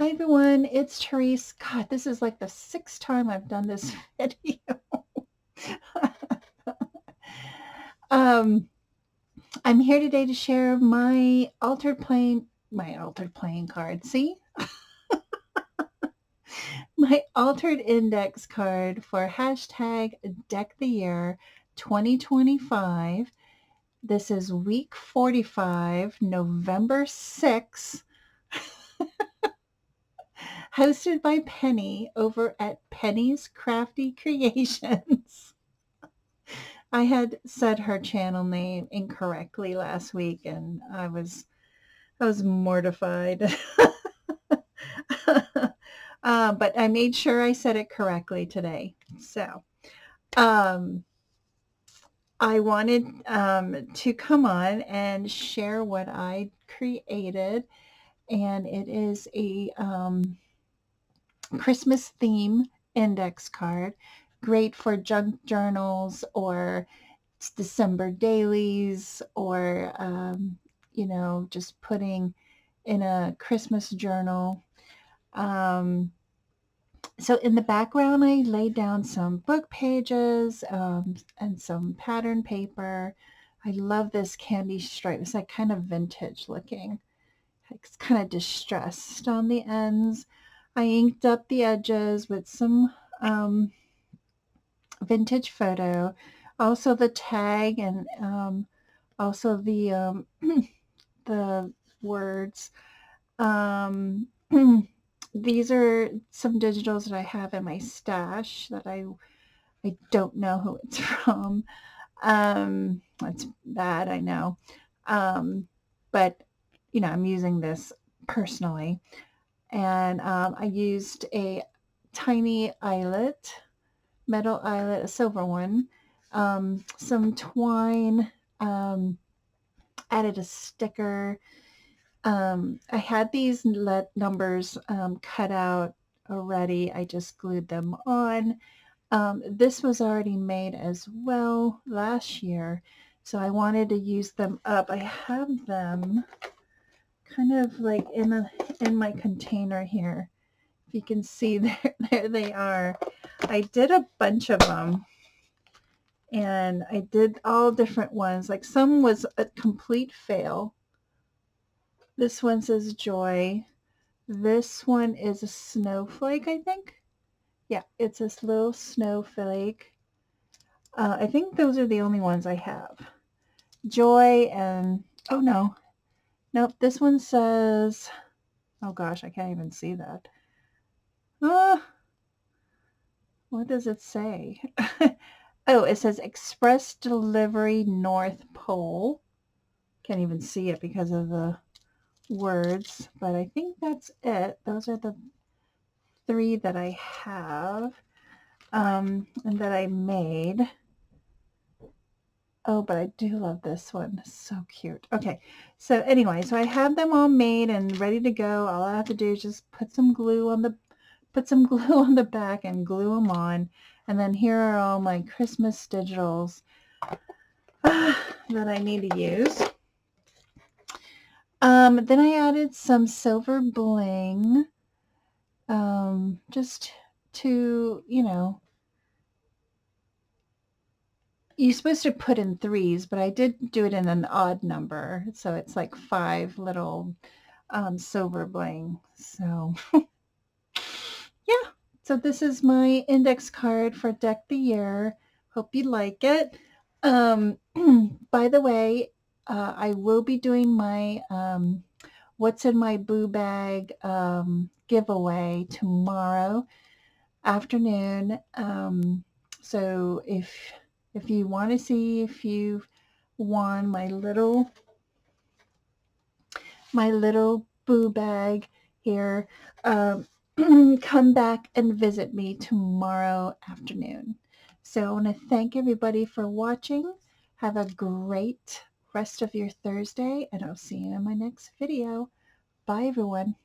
Hi everyone, it's Tereese. God, this is like the sixth time I've done this video. um, I'm here today to share my altered playing card. See? My altered index card for hashtag Deck the Year 2025. This is week 45, November 6th, hosted by Penny over at Penny's Crafty Creations. I had said her channel name incorrectly last week and I was mortified. But I made sure I said it correctly today. So, um, I wanted to come on and share what I created, and it is a Christmas theme index card, great for junk journals or December dailies, or just putting in a Christmas journal. Um, so in the background, I laid down some book pages and some pattern paper. I love this candy stripe. It's like kind of vintage looking. It's kind of distressed on the ends. I inked up the edges with some vintage photo. Also the tag and also the words. Um, these are some digitals that I have in my stash that I don't know who it's from. That's bad, I know. But I'm using this personally, and I used a tiny eyelet, metal eyelet, a silver one, some twine, added a sticker. I had these numbers cut out already. I just glued them on. This was already made as well last year, so I wanted to use them up. I have them kind of like in my container here. If you can see, there they are. I did a bunch of them, and I did all different ones. Like some was a complete fail. This one says joy. This one is a snowflake, I think. Yeah, it's this little snowflake. I think those are the only ones I have. Joy and, oh no. Nope, this one says, oh gosh, I can't even see that. What does it say? Oh, it says Express Delivery North Pole. Can't even see it because of the words, but I think that's it. Those are the three that I have and that I made. Oh, but I do love this one. It's so cute. Okay, so anyway, so I have them all made and ready to go. All I have to do is just put some glue on the back and glue them on. And then here are all my Christmas digitals that I need to use. Then I added some silver bling, just to, you're supposed to put in threes, but I did do it in an odd number. So it's like 5 little silver bling. So yeah, so this is my index card for Deck the Year. Hope you like it. By the way, I will be doing my What's in My Boo Bag giveaway tomorrow afternoon. So if you want to see if you've won my little boo bag here, come back and visit me tomorrow afternoon. So I want to thank everybody for watching. Have a great rest of your Thursday, and I'll see you in my next video. Bye, everyone.